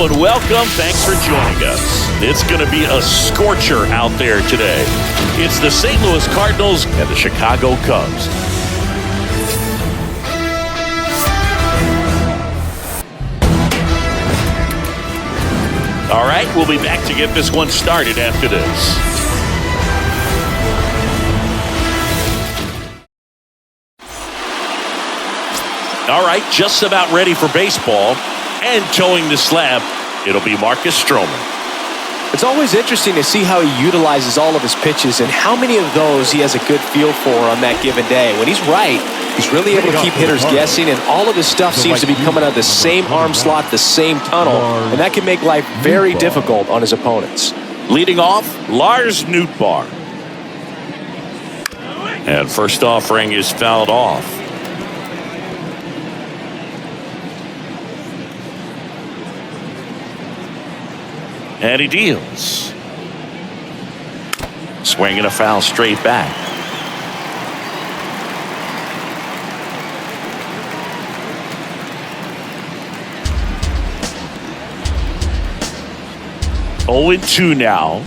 and welcome. Thanks for joining us. It's going to be a scorcher out there today. It's the St. Louis Cardinals and the Chicago Cubs. All right, we'll be back to get this one started after this. All right, just about ready for baseball. And towing the slab, it'll be Marcus Stroman. It's always interesting to see how he utilizes all of his pitches and how many of those he has a good feel for on that given day. When he's right, he's really able to keep hitters guessing, and all of his stuff seems to be coming out of the same arm slot, the same tunnel, and that can make life very difficult on his opponents. Leading off, Lars Nootbaar. And first offering is fouled off. And he deals. Swinging a foul straight back. Oh, 0-2 now.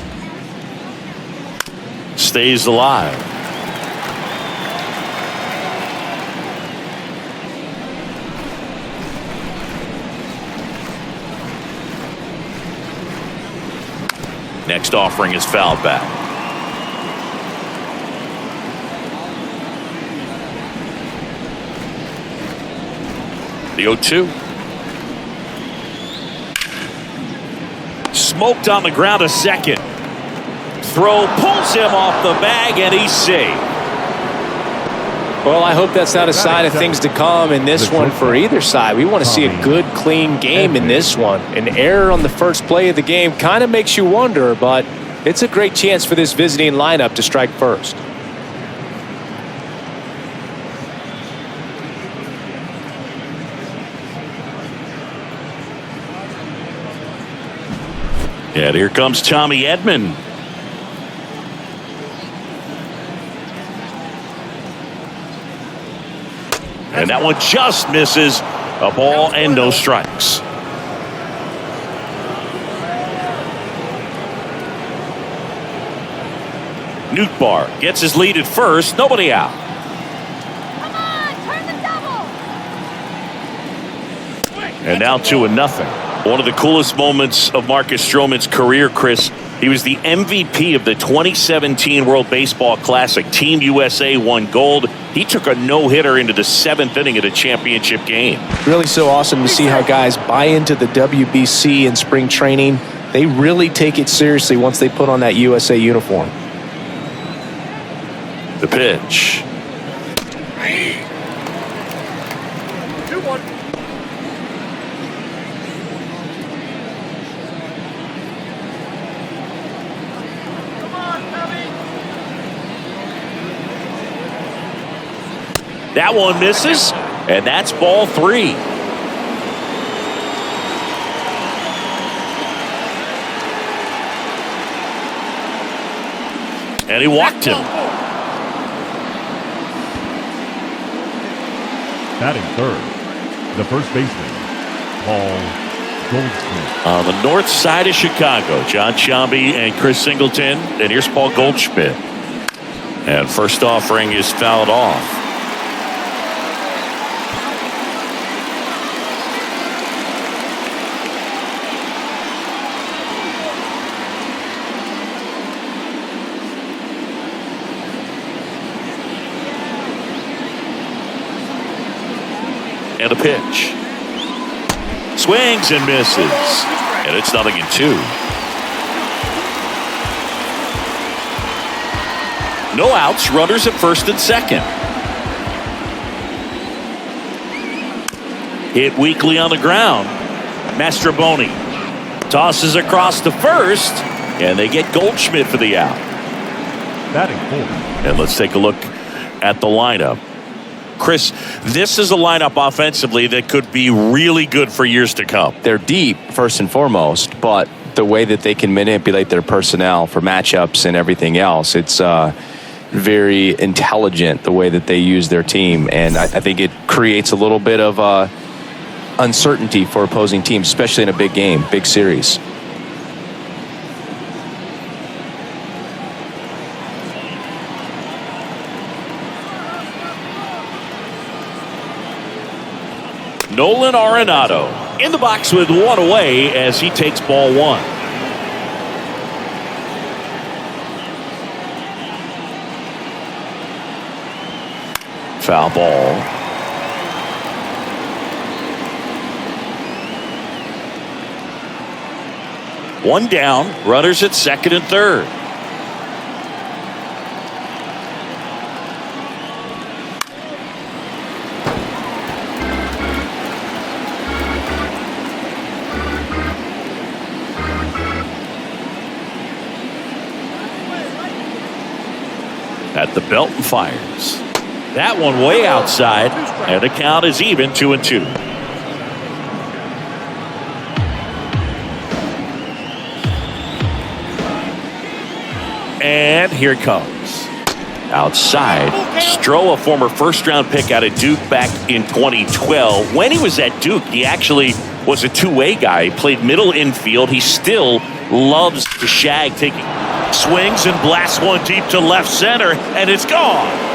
Stays alive. Next offering is fouled back. The 0-2. Smoked on the ground a second. Throw pulls him off the bag and he's safe. Well, I hope that's not a sign of things to come in this one for either side. We want to see a good, clean game in this one. An error on the first play of the game kind of makes you wonder, but it's a great chance for this visiting lineup to strike first. And here comes Tommy Edman. And that one just misses. A ball and no strikes. Nootbaar gets his lead at first. Nobody out. Come on, turn the double. And now 2-0. One of the coolest moments of Marcus Stroman's career, Chris. He was the MVP of the 2017 World Baseball Classic. Team USA won gold. He took a no-hitter into the 7th inning of the championship game. Really so awesome to see how guys buy into the WBC in spring training. They really take it seriously once they put on that USA uniform. The pitch. 2-1. That one misses, and that's ball 3. And he walked him. Batting third, the first baseman, Paul Goldschmidt. On the north side of Chicago, John Sciambi and Chris Singleton. And here's Paul Goldschmidt. And first offering is fouled off. And a pitch. Swings and misses. And it's 0-2. No outs, runners at first and second. Hit weakly on the ground. Mastroboni tosses across to first, and they get Goldschmidt for the out. Batting fourth. And let's take a look at the lineup. Chris, this is a lineup offensively that could be really good for years to come. They're deep, first and foremost, but the way that they can manipulate their personnel for matchups and everything else, it's very intelligent the way that they use their team. And I think it creates a little bit of uncertainty for opposing teams, especially in a big game, big series. Nolan Arenado in the box with one away as he takes ball one. Foul ball. One down, runners at second and third. At the belt and fires. That one way outside, and the count is even 2-2. And here it comes. Outside. Stroh, a former first-round pick out of Duke back in 2012. When he was at Duke, he actually was a two-way guy. He played middle infield. He still loves to shag, taking swings and blasts one deep to left center, and it's gone.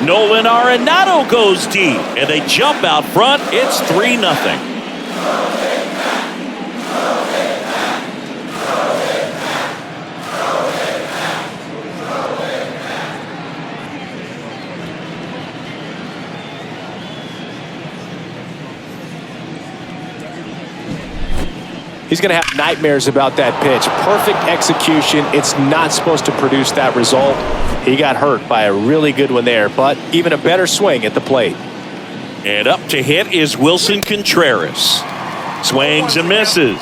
Nolan Arenado goes deep, and they jump out front. It's 3-0. He's going to have nightmares about that pitch. Perfect execution. It's not supposed to produce that result. He got hurt by a really good one there, but even a better swing at the plate. And up to hit is Wilson Contreras. Swings and misses.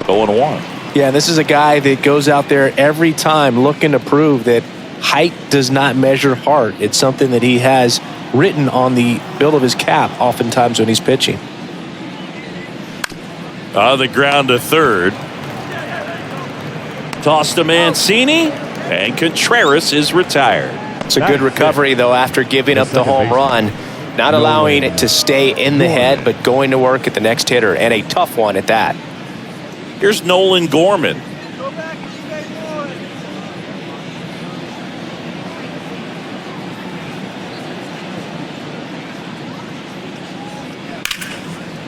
0-1. Yeah, this is a guy that goes out there every time looking to prove that height does not measure heart. It's something that he has written on the bill of his cap oftentimes when he's pitching. On the ground to third. Toss to Mancini, and Contreras is retired. It's a good recovery, though, after giving up the home run. Not allowing it to stay in the head, but going to work at the next hitter, and a tough one at that. Here's Nolan Gorman.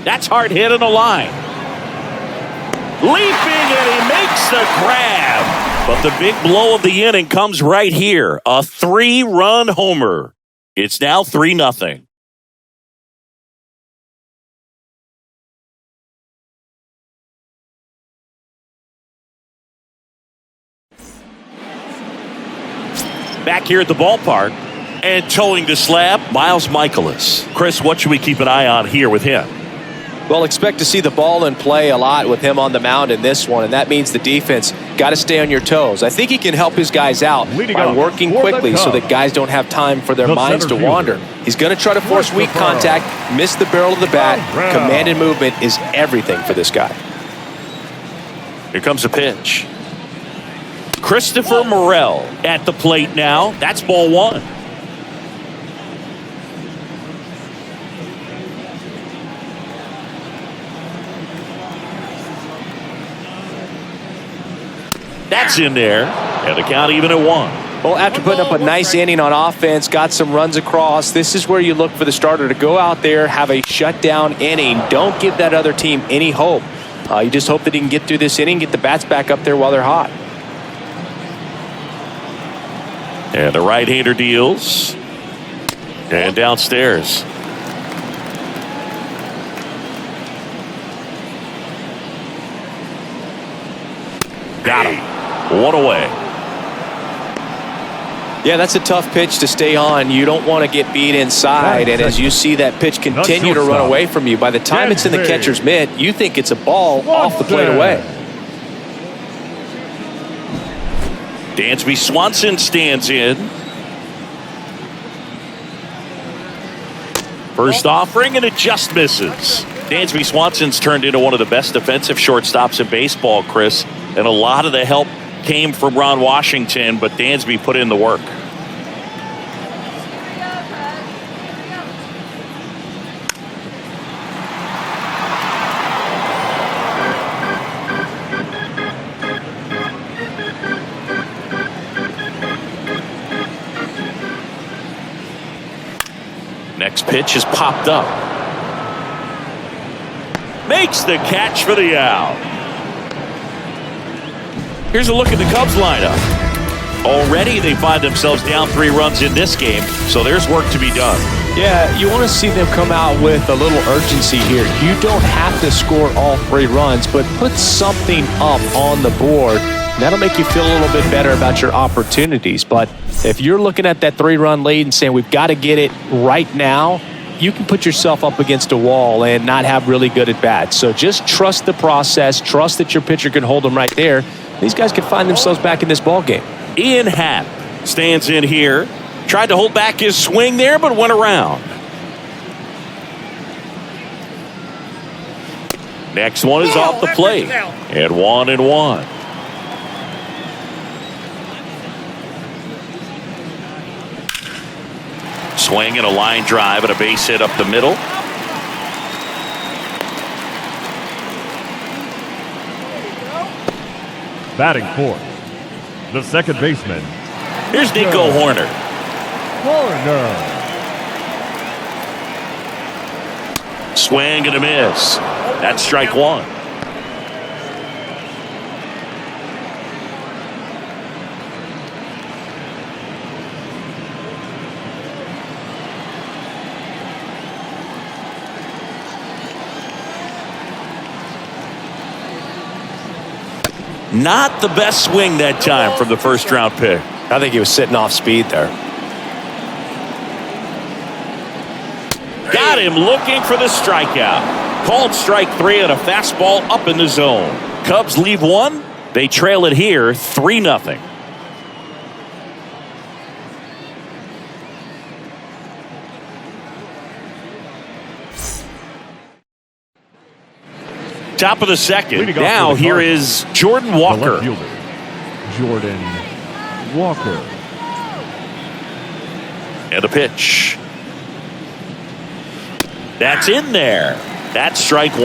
That's hard hit in the line. Leaping, and he makes the grab. But the big blow of the inning comes right here. A 3-run homer. It's now 3-0. Back here at the ballpark and towing the slab, Miles Michaelis. Chris, what should we keep an eye on here with him? Well, expect to see the ball in play a lot with him on the mound in this one, and that means the defense got to stay on your toes. I think he can help his guys out by working quickly so that guys don't have time for their minds to wander. He's going to try to force weak contact, miss the barrel of the bat. Command and movement is everything for this guy. Here comes a pitch. Christopher Morel at the plate now. That's ball one. That's in there, and the count even at 1. Well, after putting up a nice inning on offense, got some runs across, this is where you look for the starter to go out there, have a shutdown inning. Don't give that other team any hope. You just hope that he can get through this inning, get the bats back up there while they're hot. And the right-hander deals. And downstairs. Got him. One away. Yeah, that's a tough pitch to stay on. You don't want to get beat inside, and as you see that pitch continue to run away from you, by the time it's in the catcher's mitt, you think it's a ball off the plate away. Dansby Swanson stands in. First offering, and it just misses. Dansby Swanson's turned into one of the best defensive shortstops in baseball, Chris, and a lot of the help came from Ron Washington, but Dansby put in the work. Next pitch is popped up. Makes the catch for the out. Here's a look at the Cubs lineup. Already they find themselves down 3 runs in this game, so there's work to be done. Yeah, you want to see them come out with a little urgency here. You don't have to score all 3 runs, but put something up on the board. That'll make you feel a little bit better about your opportunities. But if you're looking at that 3-run lead and saying we've got to get it right now, you can put yourself up against a wall and not have really good at-bats. So just trust the process. Trust that your pitcher can hold them right there. These guys can find themselves back in this ball game. Ian Happ stands in here. Tried to hold back his swing there, but went around. Next one is off the plate. And 1-1. Swing and a line drive and a base hit up the middle. Batting fourth, the second baseman. Here's Nico Horner. Swing and a miss. That's strike 1. Not the best swing that time from the first round pick. I think he was sitting off speed there. Got him looking for the strikeout. Called strike 3 and a fastball up in the zone. Cubs leave 1. They trail it here 3-0. Top of the second. Now here is Jordan Walker. Jordan Walker. And a pitch. That's in there. That's strike 1.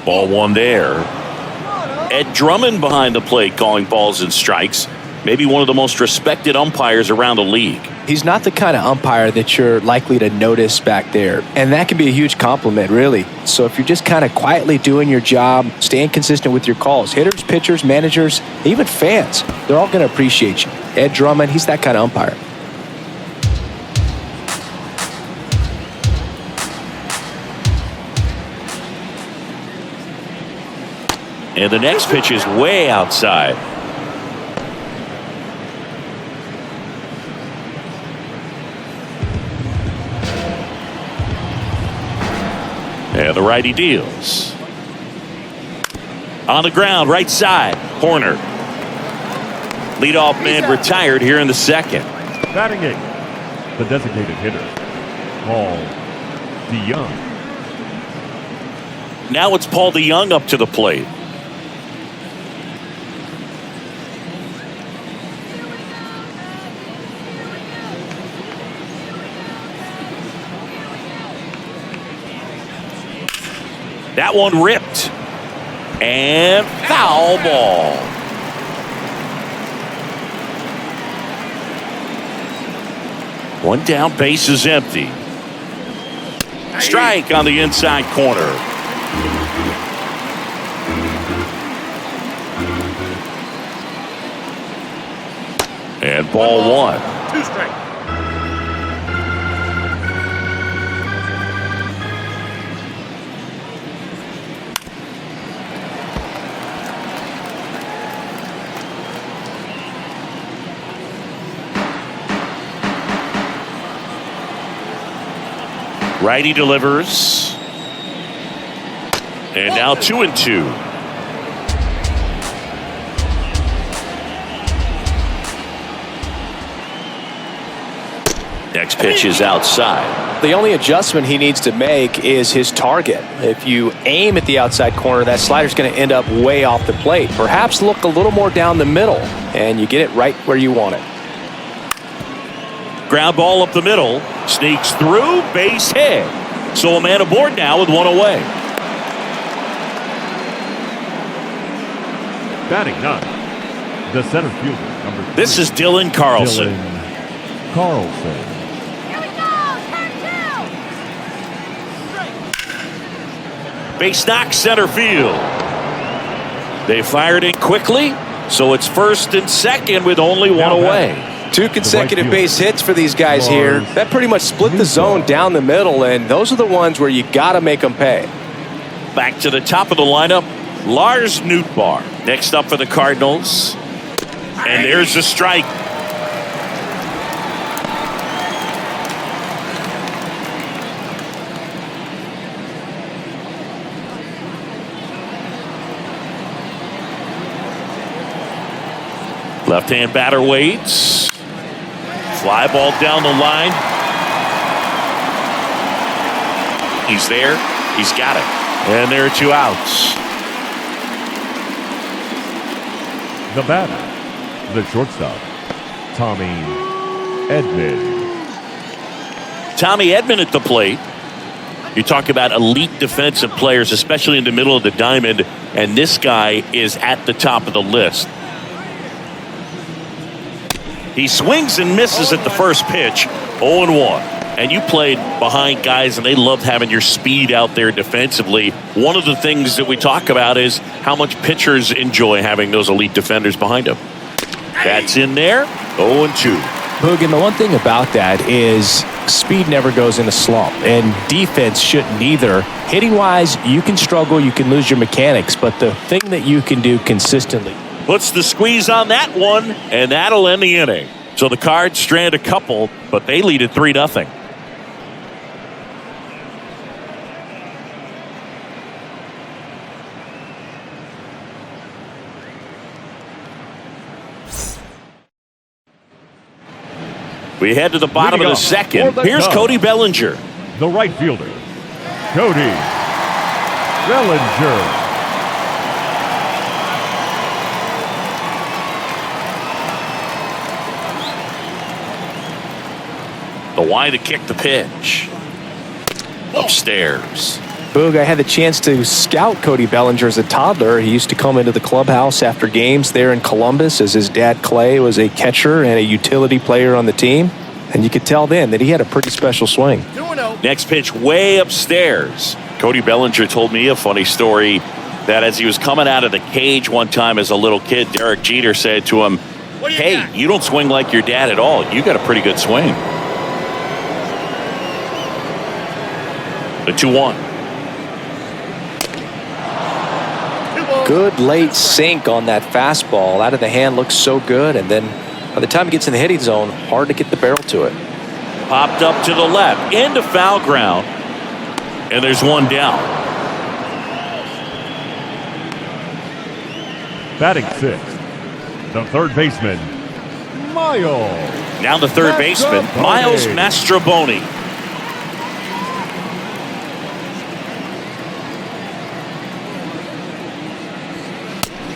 Ball 1 there. Ed Drummond behind the plate calling balls and strikes. Maybe one of the most respected umpires around the league. He's not the kind of umpire that you're likely to notice back there. And that can be a huge compliment, really. So if you're just kind of quietly doing your job, staying consistent with your calls, hitters, pitchers, managers, even fans, they're all going to appreciate you. Ed Drummond, he's that kind of umpire. And the next pitch is way outside. And the righty deals. On the ground, right side, Horner. Leadoff man retired here in the second. Batting 8, the designated hitter, Paul DeYoung. Now it's Paul DeYoung up to the plate. That one ripped. And foul ball. One down, base is empty. Strike on the inside corner. And ball 1. 2 strikes. Righty delivers. And now 2-2. Next pitch is outside. The only adjustment he needs to make is his target. If you aim at the outside corner, that slider's going to end up way off the plate. Perhaps look a little more down the middle, and you get it right where you want it. Ground ball up the middle. Sneaks through, base hit. So a man aboard now with 1 away. Batting 9, The center fielder, number 3. This is Dylan Carlson. Dylan Carlson. Here we go. Turn 2. Base knock center field. They fired in quickly, so it's first and second with only one away. 2 consecutive base hits for these guys here. That pretty much split the zone down the middle, and those are the ones where you got to make them pay. Back to the top of the lineup, Lars Nootbaar. Next up for the Cardinals. And there's a strike. Left-hand batter waits. Fly ball down the line. He's there. He's got it. And there are 2 outs. The batter, the shortstop, Tommy Edman. Tommy Edman at the plate. You talk about elite defensive players, especially in the middle of the diamond, and this guy is at the top of the list. He swings and misses at the first pitch, 0-1. And you played behind guys, and they loved having your speed out there defensively. One of the things that we talk about is how much pitchers enjoy having those elite defenders behind them. That's in there, 0-2. Boog, and the one thing about that is speed never goes in a slump, and defense shouldn't either. Hitting-wise, you can struggle, you can lose your mechanics, but the thing that you can do consistently. Puts the squeeze on that one, and that'll end the inning. So the Cards strand a couple, but they lead at 3-0. We head to the bottom of the second. Here's Cody Bellinger. The right fielder, Cody Bellinger. The Y to kick the pitch. Upstairs. Boog, I had the chance to scout Cody Bellinger as a toddler. He used to come into the clubhouse after games there in Columbus, as his dad Clay was a catcher and a utility player on the team. And you could tell then that he had a pretty special swing. Next pitch way upstairs. Cody Bellinger told me a funny story that as he was coming out of the cage one time as a little kid, Derek Jeter said to him, "Hey, you don't swing like your dad at all. You got a pretty good swing." The 2-1. Good late sink on that fastball. Out of the hand looks so good, and then by the time it gets in the hitting zone, hard to get the barrel to it. Popped up to the left, into foul ground, and there's one down. Batting 6th, the third baseman, Miles. Now the third baseman, Miles Mastrobuoni.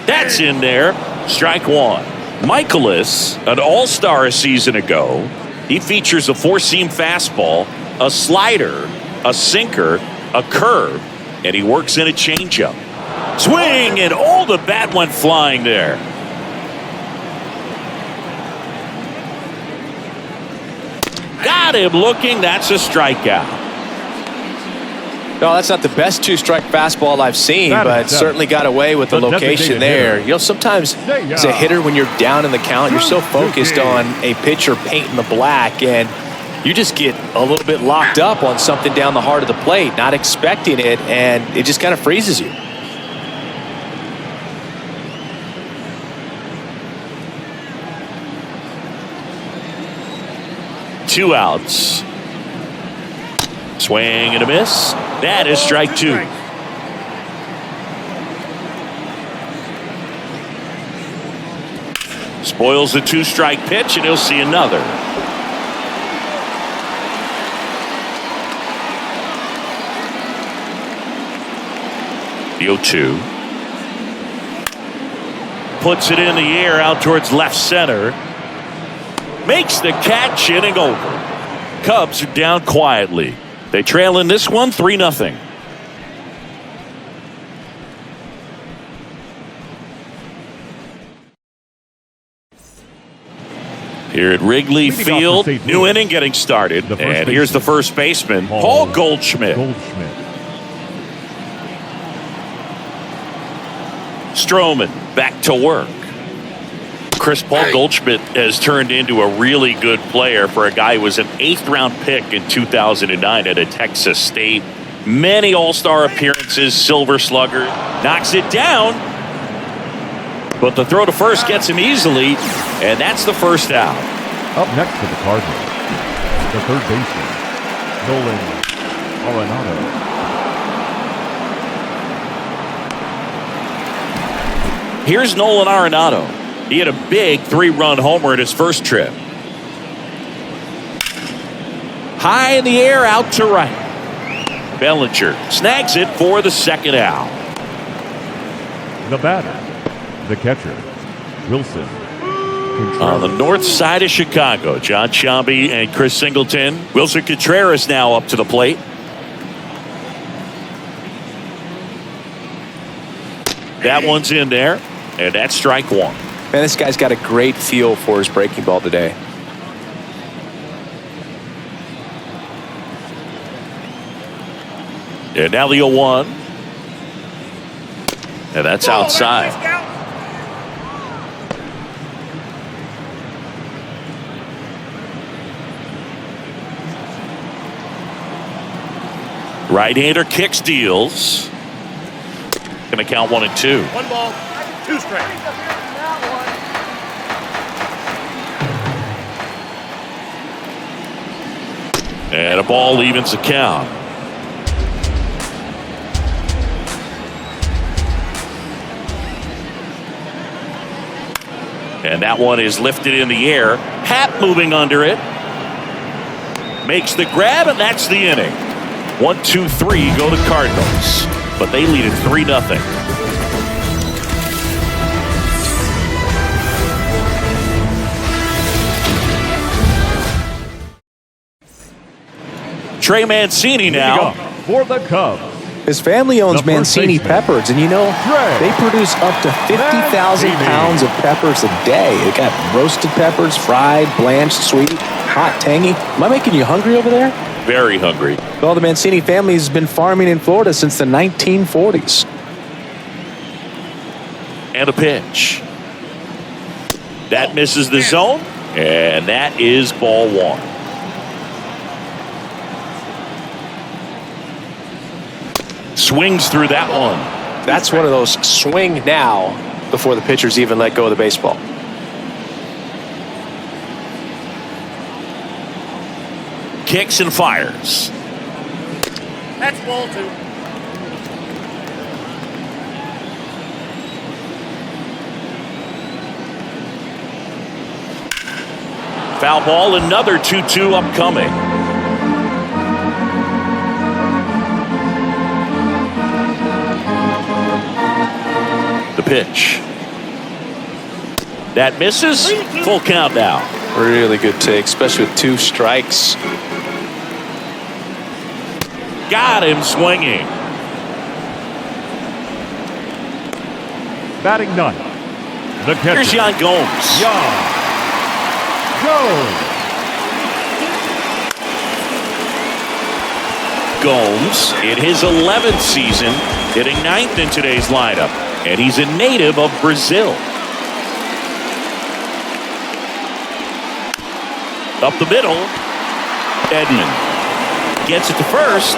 That's in there. Strike 1. Michaelis, an all-star a season ago. He features a 4-seam fastball, a slider, a sinker, a curve, and he works in a changeup. Swing, and all the bat went flying there. Got him looking. That's a strikeout. No, that's not the best 2-strike fastball I've seen, but certainly got away with the location there. You know, sometimes as a hitter, when you're down in the count, you're so focused on a pitcher painting the black, and you just get a little bit locked up on something down the heart of the plate, not expecting it, and it just kind of freezes you. Two outs. Swing and a miss. That is strike 2. Spoils the 2-strike pitch, and he'll see another. The 0-2. Puts it in the air out towards left center. Makes the catch, inning over. Cubs are down quietly. They trail in this one 3-0. Here at Wrigley Leading off Field, for St. new Louis. inning getting started. The first And here's the baseman, first baseman, Paul Goldschmidt. Stroman back to work. Paul Goldschmidt has turned into a really good player for a guy who was an 8th-round pick in 2009 at Texas State. Many all-star appearances, Silver Slugger. Knocks it down. But the throw to first gets him easily, and that's the first out. Up next for the Cardinals, the third baseman, Nolan Arenado. Here's Nolan Arenado. He had a big 3-run homer at his first trip. High in the air, out to right. Bellinger snags it for the second out. The batter, the catcher, Wilson Contreras. On the north side of Chicago, John Sciambi and Chris Singleton. Wilson Contreras now up to the plate. That one's in there, and that's strike one. Man, this guy's got a great feel for his breaking ball today. And now the 0-1. And that's outside. Right-hander kicks, deals. Gonna count 1 and 2. 1 ball, 2 strikes. And a ball evens the count. And that one is lifted in the air. Happ moving under it. Makes the grab, and that's the inning. 1, 2, 3 go to Cardinals. But they lead it 3-0. Trey Mancini now. For the Cubs, His family owns The first Mancini baseman, peppers, and you know, Trey they produce up to 50,000 Mancini. pounds of peppers a day. They got roasted peppers, fried, blanched, sweet, hot, tangy. Am I making you hungry over there? Very hungry. Well, the Mancini family has been farming in Florida since the 1940s. And a pitch. That misses the zone, and that is ball 1. Swings through that one. That's one of those swing now before the pitchers even let go of the baseball. Kicks and fires. That's ball 2. Foul ball, another 2-2 upcoming. The pitch. That misses. Full count now. Really good take, especially with 2 strikes. Got him swinging. batting 9th, the catcher. Here's Yan Gomes. Gomes in his 11th season, hitting 9th in today's lineup, and he's a native of Brazil. Up the middle, Edman gets it to first.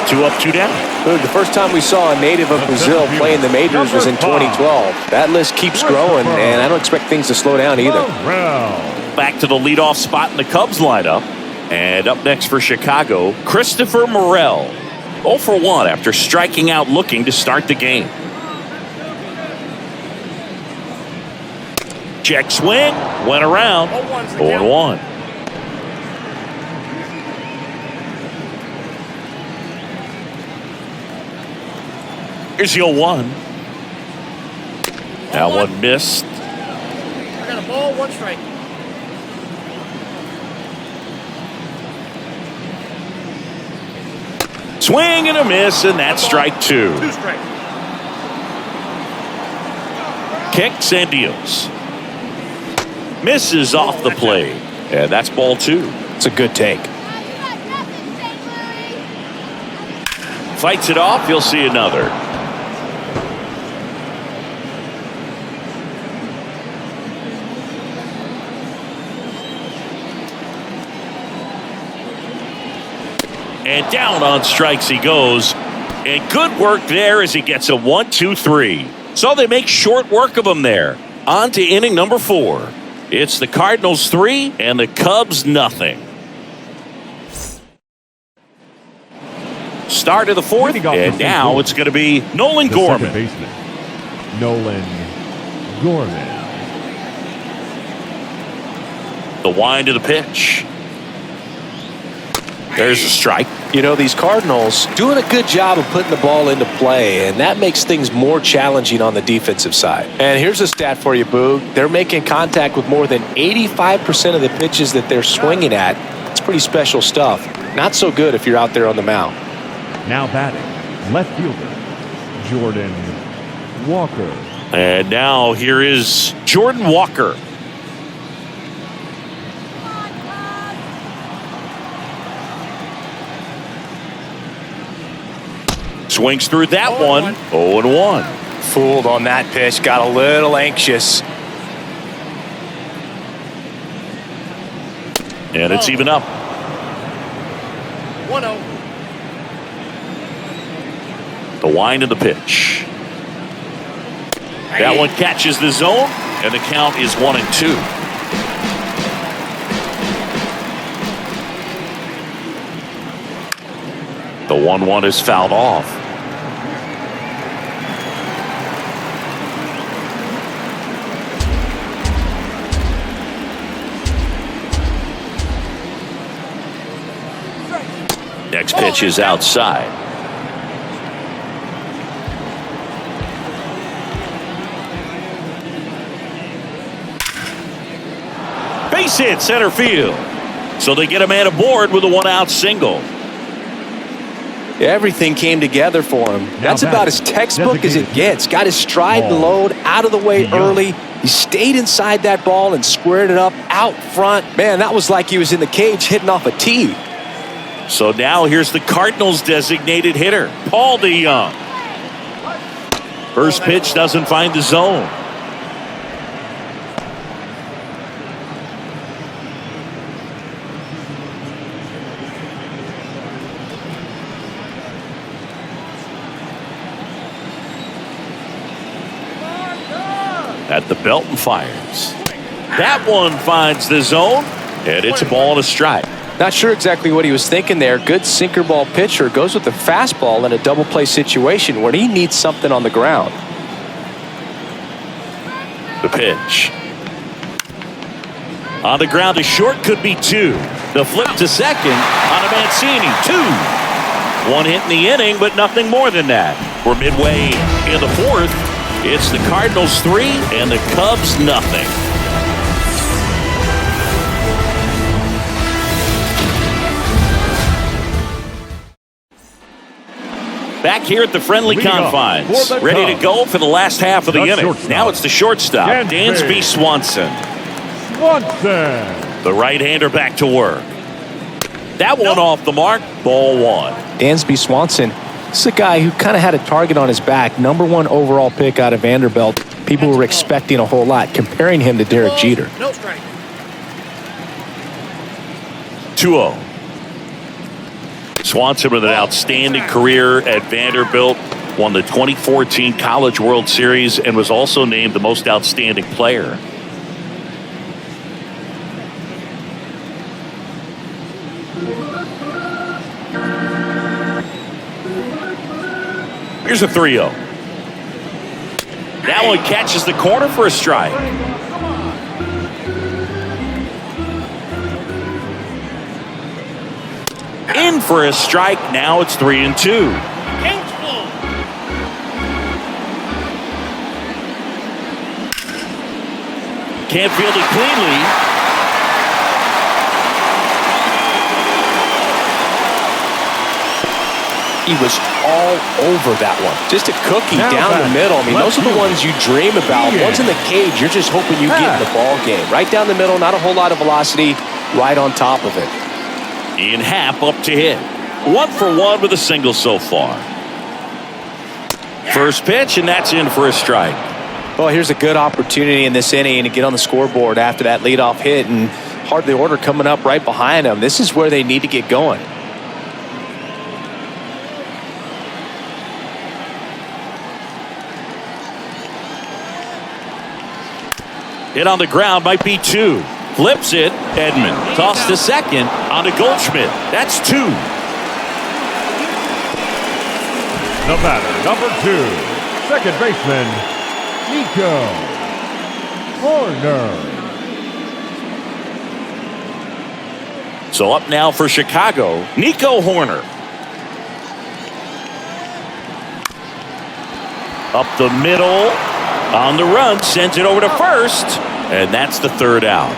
2 up, 2 down. Look, the first time we saw a native of Brazil play in the majors was in 2012. That list keeps growing, and I don't expect things to slow down either. Back to the leadoff spot in the Cubs lineup. And up next for Chicago, Christopher Morel. 0 for 1 after striking out looking to start the game. Check swing, went around. 0-1. Here's the 0-1. Now one missed. I got a ball, 1 strike. Swing and a miss, and that's strike 2. 2 strikes. Kicks and deals. Misses off the plate. And that's ball 2. It's a good take. Fights it off. He'll see another. And down on strikes he goes. And good work there as he gets a 1-2-3. So they make short work of him there. On to inning number 4. It's the Cardinals 3 and the Cubs nothing. Start of the 4th, and now it's going to be Nolan Gorman. Second baseman, Nolan Gorman. The wind of the pitch. There's a strike. You know, these Cardinals doing a good job of putting the ball into play, and that makes things more challenging on the defensive side. And here's a stat for you, Boog. They're making contact with more than 85% of the pitches that they're swinging at. It's pretty special stuff. Not so good if you're out there on the mound. Now batting, left fielder, Jordan Walker. And now here is Jordan Walker. Swings through that one. 0-1. Fooled on that pitch. Got a little anxious. And it's even up. 1-0. The wind of the pitch. That one catches the zone, and the count is 1-2. The 1-1 is fouled off. Next pitch is outside. Base hit center field. So they get a man aboard with a 1-out single. Everything came together for him. That's about as textbook as it gets. Got his stride and load out of the way early. He stayed inside that ball and squared it up out front. Man, that was like he was in the cage hitting off a tee. So now here's the Cardinals designated hitter, Paul DeYoung. First pitch doesn't find the zone. At the belt and fires. That one finds the zone, and it's a ball and a strike. Not sure exactly what he was thinking there. Good sinker ball pitcher goes with the fastball in a double play situation where he needs something on the ground. The pitch. On the ground to short, could be 2. The flip to second on a Mancini, 2. 1 hit in the inning, but nothing more than that. We're midway in the 4th. It's the Cardinals 3 and the Cubs nothing. Back here at the friendly confines, ready to go for the last half of the inning. Now it's the shortstop, Dansby Swanson. The right-hander back to work. That one off the mark, ball 1. Dansby Swanson, this is a guy who kind of had a target on his back. #1 overall pick out of Vanderbilt. People were expecting a whole lot, comparing him to Derek Jeter. No strike. 2-0. Swanson with an outstanding career at Vanderbilt, won the 2014 College World Series and was also named the most outstanding player. Here's a 3-0. That one catches the corner for a strike. In for a strike. Now it's 3-2. Can't field it cleanly. He was all over that one. Just a cookie down the middle. I mean, those are the ones you dream about. Ones in the cage, you're just hoping you get in the ball game. Right down the middle, not a whole lot of velocity, right on top of it. Ian Happ up to hit. 1 for 1 with a single so far. First pitch, and that's in for a strike. Well, here's a good opportunity in this inning to get on the scoreboard after that leadoff hit, and hardly order coming up right behind them. This is where they need to get going. Hit on the ground, might be 2. Flips it, Edman. Toss to second, on to Goldschmidt. That's 2. The batter, number 2, second baseman, Nico Horner. So up now for Chicago, Nico Horner. Up the middle, on the run, sends it over to first, and that's the third out.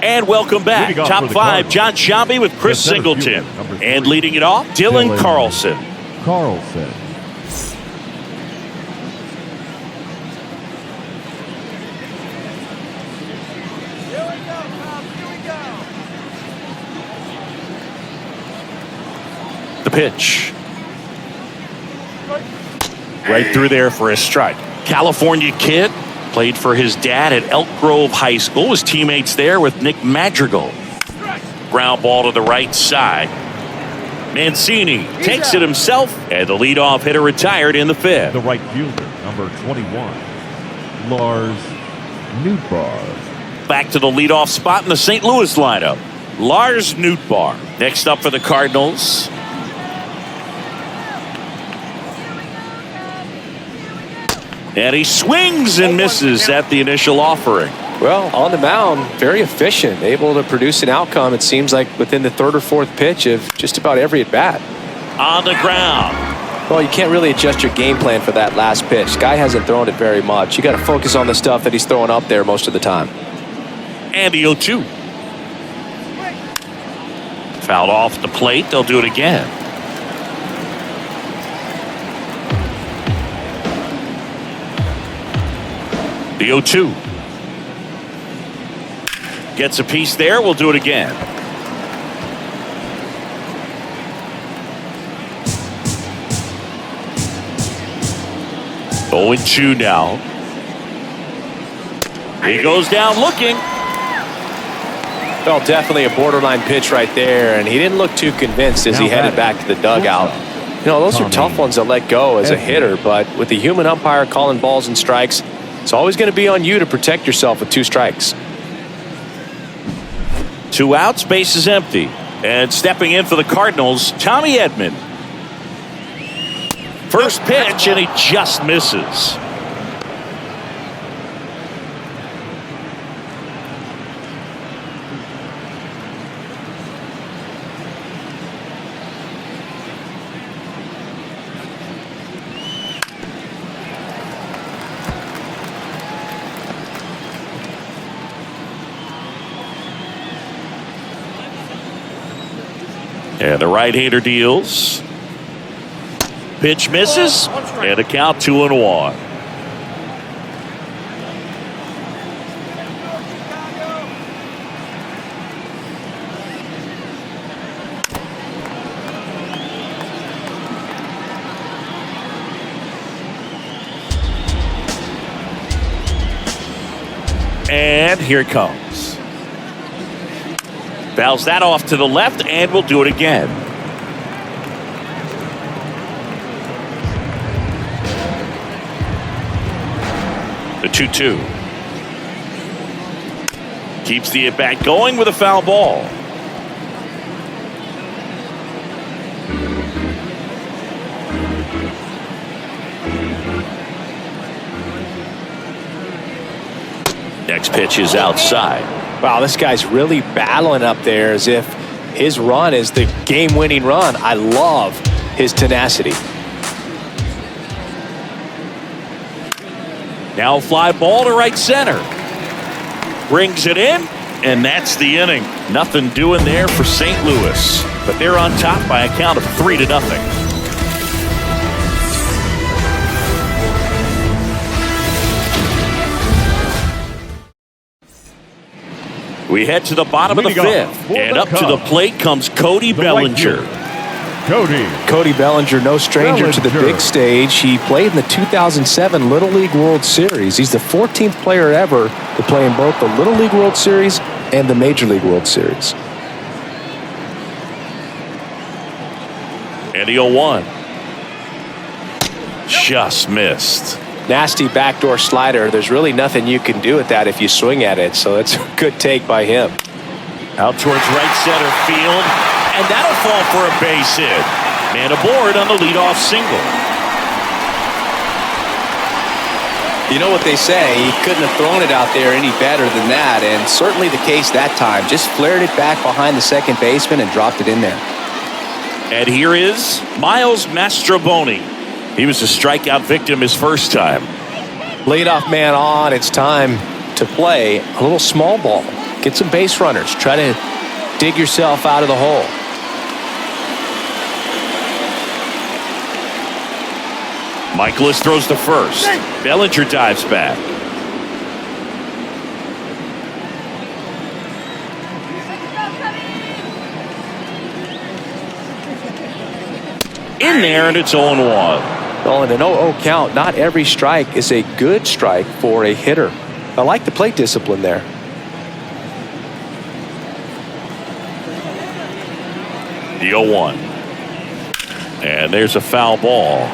And welcome back. Top 5, John Sciambi with Chris Singleton. And leading it off, Dylan Carlson. The pitch. Right through there for a strike. California kid. Played for his dad at Elk Grove High School. His teammates there with Nick Madrigal. Ground ball to the right side. Mancini takes it himself, and the leadoff hitter retired in the 5th. The right fielder, number 21, Lars Nootbaar. Back to the leadoff spot in the St. Louis lineup. Lars Nootbaar. Next up for the Cardinals. And he swings and misses at the initial offering. Well, on the mound, very efficient, able to produce an outcome, it seems like, within the 3rd or 4th pitch of just about every at-bat. On the ground. Well, you can't really adjust your game plan for that last pitch. Guy hasn't thrown it very much. You got to focus on the stuff that he's throwing up there most of the time. And the 0-2. Fouled off the plate. They'll do it again. The 0-2. Gets a piece there. We'll do it again. Oh, 0-2 now. He goes down looking. Well, definitely a borderline pitch right there, and he didn't look too convinced as he headed back to the dugout. You know, those are tough ones to let go as a hitter, but with the human umpire calling balls and strikes, it's always going to be on you to protect yourself with 2 strikes. 2 outs, base is empty. And stepping in for the Cardinals, Tommy Edman. First pitch, and he just misses. And the right-hander deals. Pitch misses. And a count 2-1. And here it comes. Fouls that off to the left, and we'll do it again. The 2-2. Keeps the at-bat going with a foul ball. Next pitch is outside. Wow, this guy's really battling up there as if his run is the game-winning run. I love his tenacity. Now fly ball to right center. Brings it in, and that's the inning. Nothing doing there for St. Louis, but they're on top by a count of 3-0. We head to the bottom of the fifth, and up to the plate comes Cody Bellinger. Cody Bellinger, no stranger to the big stage. He played in the 2007 Little League World Series. He's the 14th player ever to play in both the Little League World Series and the Major League World Series. And the 0-1. Just missed. Nasty backdoor slider. There's really nothing you can do with that if you swing at it, so it's a good take by him. Out towards right center field, and that'll fall for a base hit. Man aboard on the leadoff single. You know what they say, he couldn't have thrown it out there any better than that, and certainly the case that time. Just flared it back behind the second baseman and dropped it in there. And here is Miles Mastrobuoni. He was a strikeout victim his first time. Leadoff man on, it's time to play a little small ball. Get some base runners. Try to dig yourself out of the hole. Michaelis throws to first. Bellinger dives back. In there, and it's 0-1. Well, in an 0-0 count, not every strike is a good strike for a hitter. I like the plate discipline there. The 0-1. And there's a foul ball.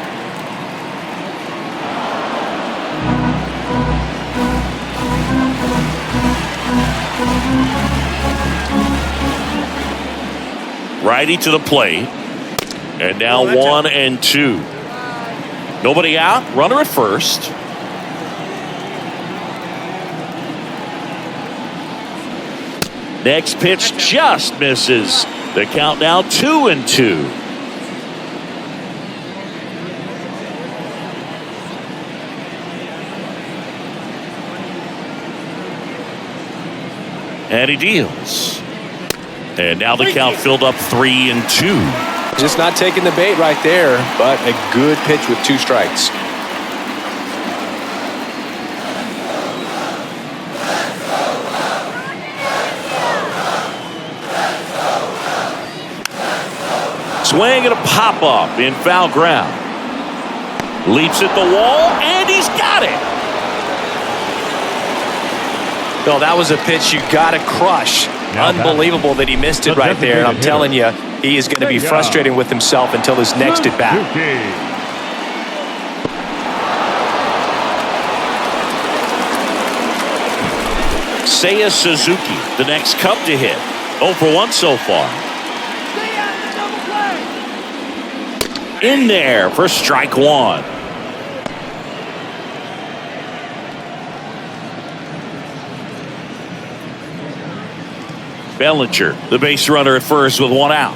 Righty to the plate. And now 1-2. Nobody out. Runner at first. Next pitch just misses. The count now 2-2. And he deals. And now the count filled up 3-2. Just not taking the bait right there, but a good pitch with 2 strikes. Swing and a pop-up in foul ground. Leaps at the wall, and he's got it. No, that was a pitch you got to crush. Unbelievable that he missed it right there. And I'm telling you, he is going to be frustrating with himself until his next at bat. Seiya Suzuki, the next Cub to hit. 0 for 1 so far. In there for strike 1. Bellinger, the base runner at first with 1 out.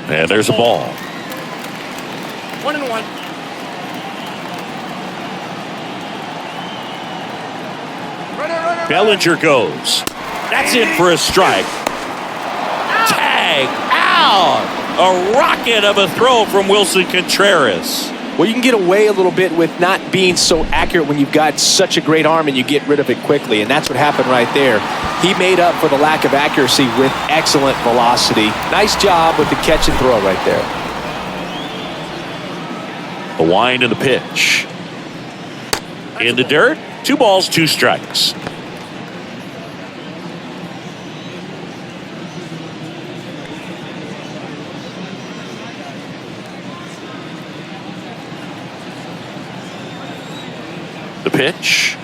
And there's a ball. 1-1. Bellinger goes. That's in for a strike. Tag out. A rocket of a throw from Wilson Contreras. Well, you can get away a little bit with not being so accurate when you've got such a great arm and you get rid of it quickly, and that's what happened right there. He made up for the lack of accuracy with excellent velocity. Nice job with the catch and throw right there. The wind and the pitch. In the dirt, 2 balls, 2 strikes. The pitch.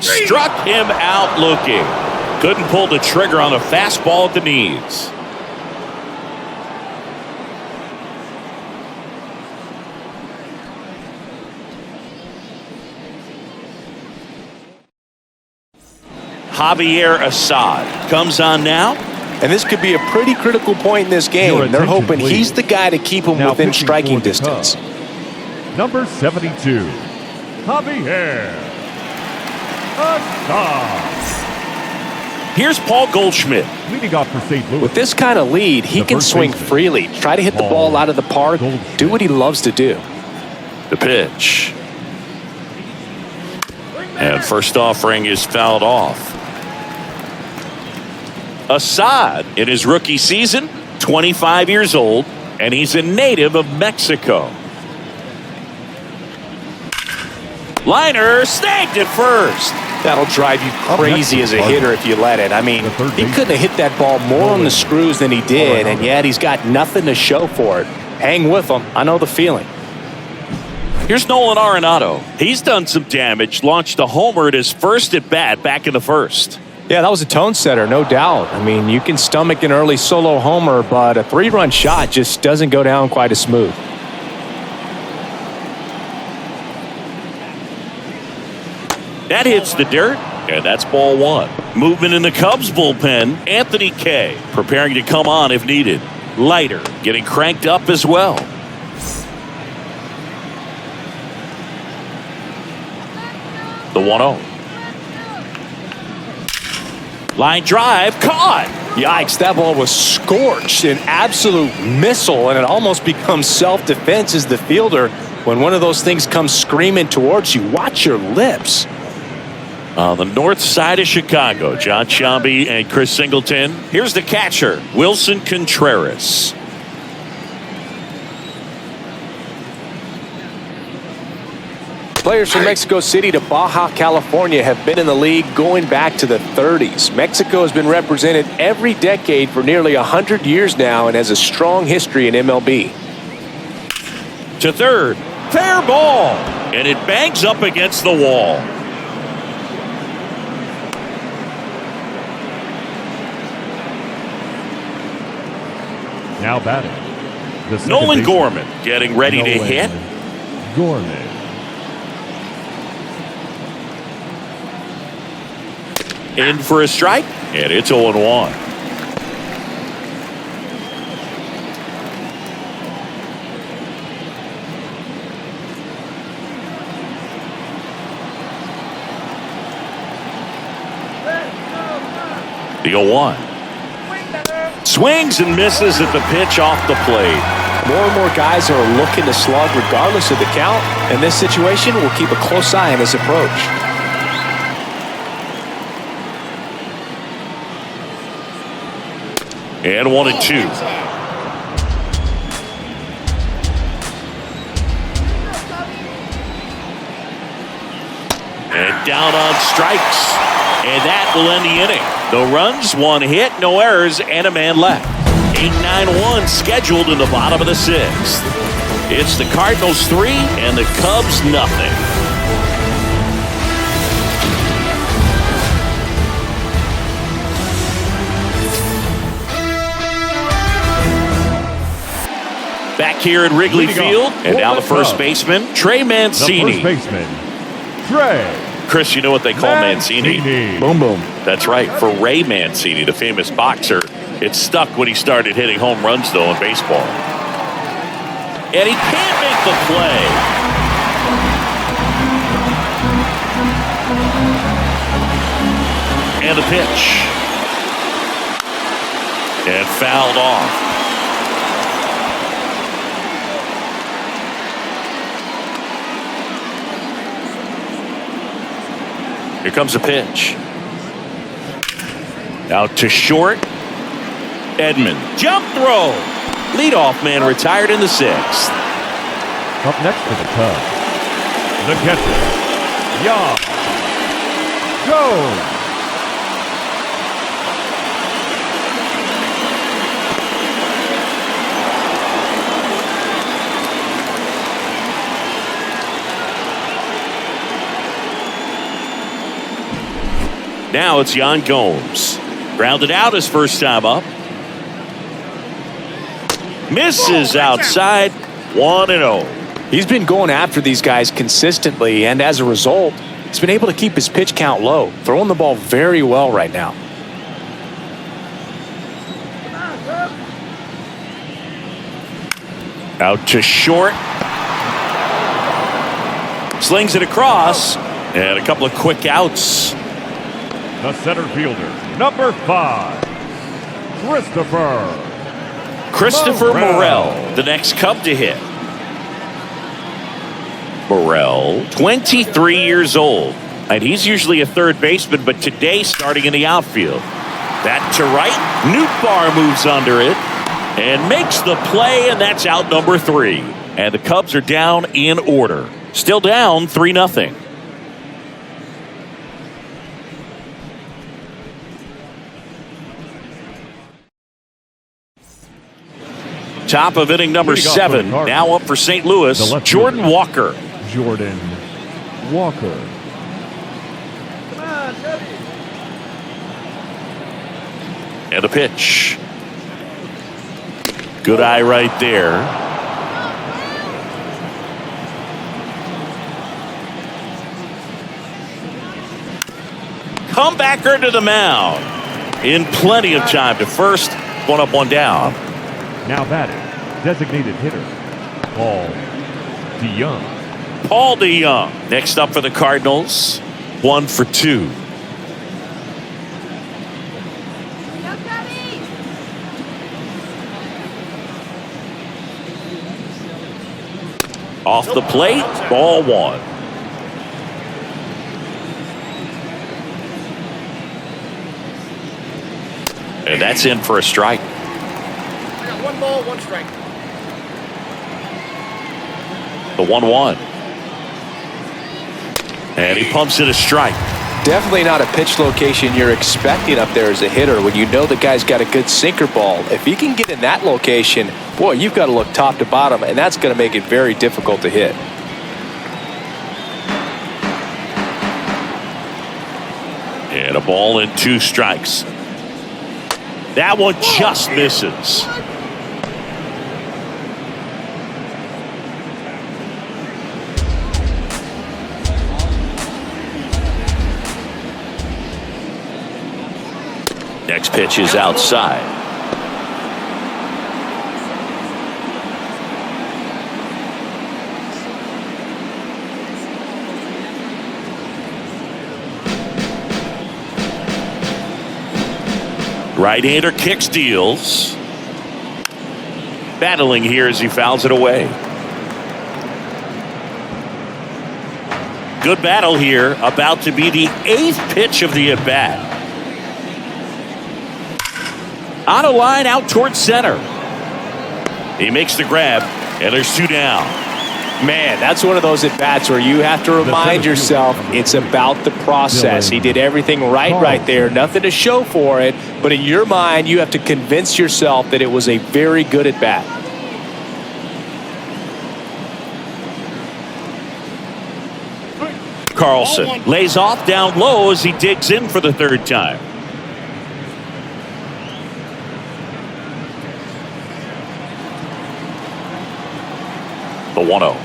Struck him out looking. Couldn't pull the trigger on a fastball at the knees. Javier Assad comes on now. And this could be a pretty critical point in this game. They're hoping please. he's the guy to keep him Now within pitching striking for the distance. Cubs, number 72, Javier Assad. Here's Paul Goldschmidt. Leading off for St. Louis. With this kind of lead, he The can first swing baseman, freely, try to hit the ball out of the park, do what he loves to do. The pitch. And first offering is fouled off. Assad, in his rookie season, 25 years old, and he's a native of Mexico. Liner snagged at first. That'll drive you crazy as a hitter if you let it. I mean, he couldn't have hit that ball more on the screws than he did, and yet he's got nothing to show for it. Hang with him. I know the feeling. Here's Nolan Arenado. He's done some damage, launched a homer at his first at bat back in the first. Yeah, that was a tone setter, no doubt. I mean, you can stomach an early solo homer, but a 3-run shot just doesn't go down quite as smooth. That hits the dirt, and that's ball one. Movement in the Cubs bullpen. Anthony Kay preparing to come on if needed. Leiter getting cranked up as well. The 1-0. Line drive, caught. Yikes, that ball was scorched, an absolute missile, and it almost becomes self-defense as the fielder. When one of those things comes screaming towards you, watch your lips. On the north side of Chicago, John Sciambi and Chris Singleton. Here's the catcher, Wilson Contreras. Players from Mexico City to Baja California have been in the league going back to the 30s. Mexico has been represented every decade for nearly 100 years now and has a strong history in MLB. To third, fair ball, and it bangs up against the wall. Now batting. The second Nolan baseman, Gorman getting ready to Nolan hit. Gorman. In for a strike, and it's 0-1. The 0-1. Swings and misses at the pitch off the plate. More and more guys are looking to slug regardless of the count. In this situation, we'll keep a close eye on his approach. And 1-2. And down on strikes. And that will end the inning. No runs, one hit, no errors, and a man left. 8-9-1 scheduled in the bottom of the sixth. It's the Cardinals 3 and the Cubs nothing. Back here at Wrigley Field, and now the first baseman, Trey Mancini. The first baseman, Trey. Chris, you know what they call Mancini? Boom, boom. That's right. For Ray Mancini, the famous boxer, it stuck when he started hitting home runs, though, in baseball. And he can't make the play. And the pitch. And fouled off. Here comes a pitch. Out to short. Edman. Jump throw. Leadoff man retired in the sixth. Up next for the Cubs, the catcher, Yan Gomes. Now it's Yan Gomes. Grounded out his first time up. Misses outside. 1-0. He's been going after these guys consistently, and as a result, He's been able to keep his pitch count low, throwing the ball very well right now. Out to short. Slings it across. And a couple of quick outs. The center fielder, number 5, Christopher Morel, the next Cub to hit. Morel, 23 years old. And he's usually a third baseman, but today starting in the outfield. Back to right. Nootbaar moves under it and makes the play, and that's out number 3. And the Cubs are down in order. Still down 3-0. Top of inning number 7. Now up for St. Louis, Jordan Walker. And a pitch. Good eye right there. Comebacker to the mound. In plenty of time to first. 1 up, 1 down. Now batting, designated hitter, Paul DeYoung. Paul DeYoung. Next up for the Cardinals. 1 for 2. Off the plate, ball 1. And that's in for a strike. 1 ball, 1 strike. The 1-1. And he pumps it a strike. Definitely not a pitch location you're expecting up there as a hitter when you know the guy's got a good sinker ball. If he can get in that location, boy, you've got to look top to bottom, and that's going to make it very difficult to hit. And a ball and 2 strikes. That one just misses. Next pitch is outside. Right-hander kicks, deals. Battling here as he fouls it away. Good battle here. About to be the 8th pitch of the at-bat. On a line out towards center. He makes the grab, and there's 2 down. Man, that's one of those at-bats where you have to remind yourself it's about the process. He did everything right there. Nothing to show for it. But in your mind, you have to convince yourself that it was a very good at-bat. Carlson lays off down low as he digs in for the 3rd time. The 1-0.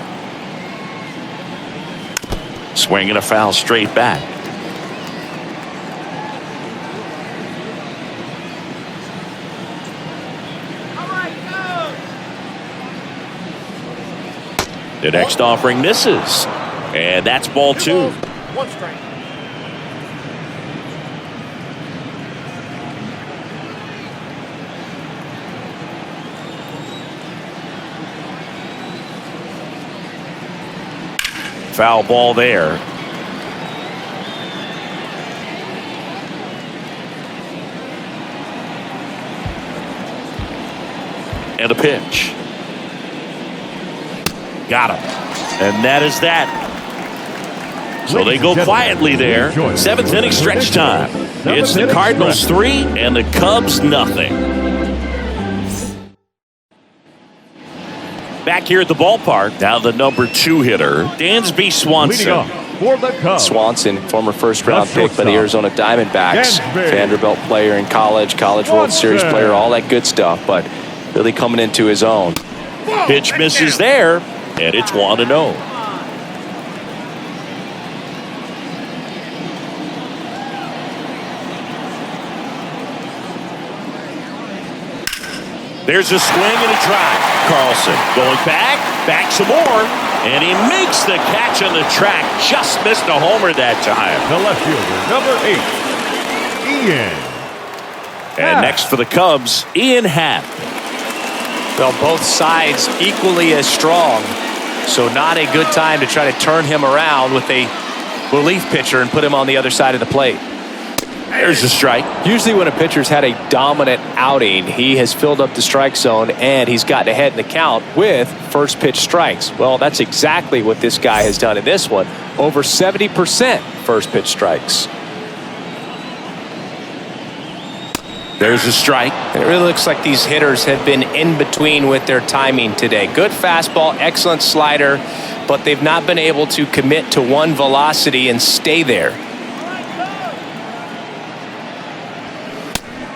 Swing and a foul straight back. The next offering misses. And that's ball 2. 1 strike. Foul ball there. And a pitch. Got him. And that is that. So they go quietly there. 7th inning stretch time. It's the Cardinals 3 and the Cubs nothing. Back here at the ballpark, now the number 2 hitter, Dansby Swanson. Swanson, former first-round pick by the Arizona Diamondbacks. Vanderbilt player in college, College World Series player, all that good stuff, but really coming into his own. Pitch misses there, and it's 1-0. There's a swing and a drive. Carlson going back some more, and he makes the catch on the track. Just missed a homer that time. The left fielder, number 8, Ian. And next for the Cubs, Ian Happ. Well, both sides equally as strong, so not a good time to try to turn him around with a relief pitcher and put him on the other side of the plate. There's a strike. Usually when a pitcher's had a dominant outing, he has filled up the strike zone and he's gotten ahead in the count with first pitch strikes. Well, that's exactly what this guy has done in this one. Over 70% first pitch strikes. There's a strike. It really looks like these hitters have been in between with their timing today. Good fastball, excellent slider, but they've not been able to commit to one velocity and stay there.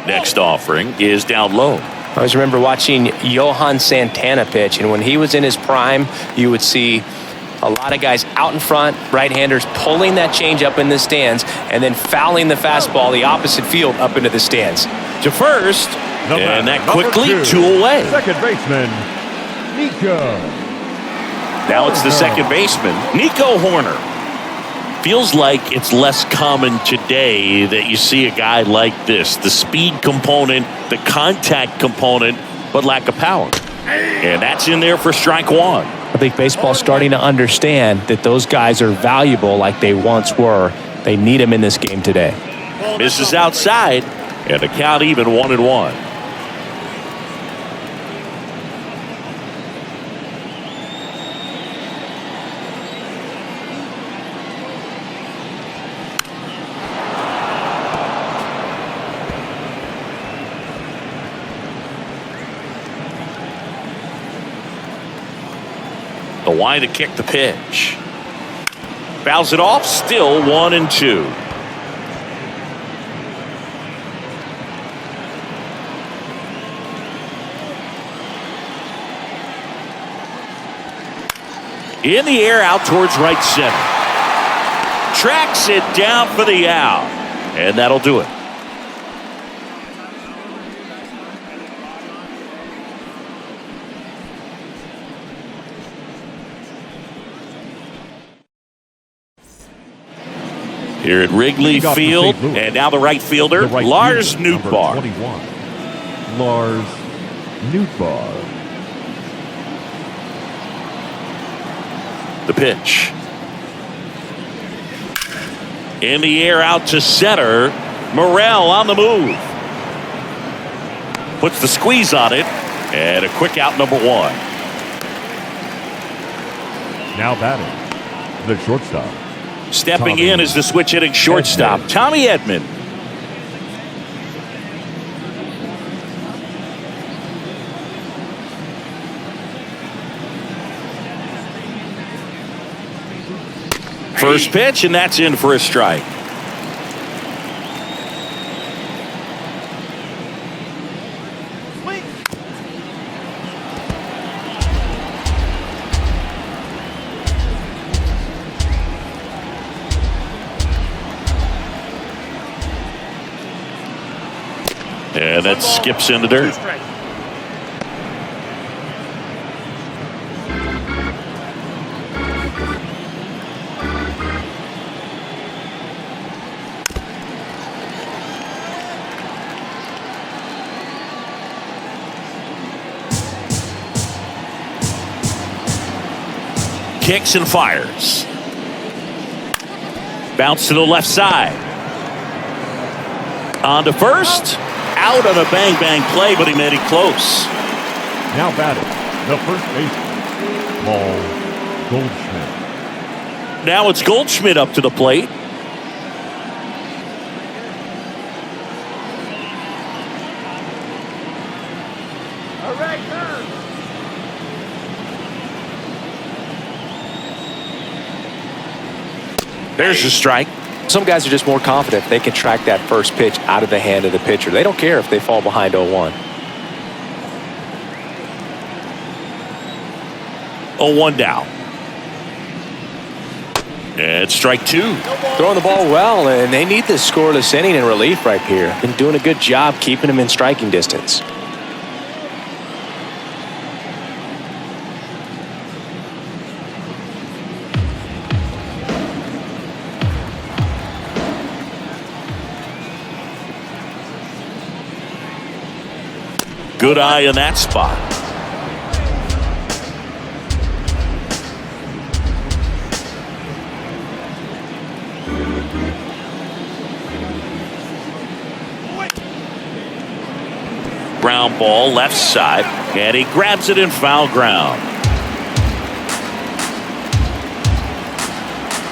Next offering is down low. I always remember watching Johan Santana pitch, and when he was in his prime, you would see a lot of guys out in front, right-handers pulling that change up in the stands and then fouling the fastball the opposite field up into the stands. To first, and that quickly two away. Second baseman, Nico. Now it's the second baseman, Nico Horner. Feels like it's less common today that you see a guy like this. The speed component, the contact component, but lack of power. And that's in there for strike one. I think baseball's starting to understand that those guys are valuable like they once were. They need them in this game today. Misses outside, and the count even 1-1. The line to kick the pitch. Fouls it off, still 1-2. In the air out towards right center. Tracks it down for the out. And that'll do it. Here at Wrigley Field, and now the right fielder, Lars Nootbaar. 21, Lars Nootbaar. The pitch. In the air out to center. Morrell on the move. Puts the squeeze on it, and a quick out, number one. Now batting, the shortstop. Stepping Tommy in is the switch hitting shortstop, Tommy Edman. First pitch, and that's in for a strike. And that skips in the dirt. Kicks and fires. Bounce to the left side. On to first. Out on a bang-bang play, but he made it close. Now batting, the first baseman, Paul Goldschmidt. Now it's Goldschmidt up to the plate. All right, turn. There's a strike. Some guys are just more confident they can track that first pitch out of the hand of the pitcher. They don't care if they fall behind 0-1. 0-1 down. And strike two. Throwing the ball well, and they need this scoreless inning in relief right here. Been doing a good job keeping him in striking distance. Good eye in that spot. Ground ball left side, and he grabs it in foul ground.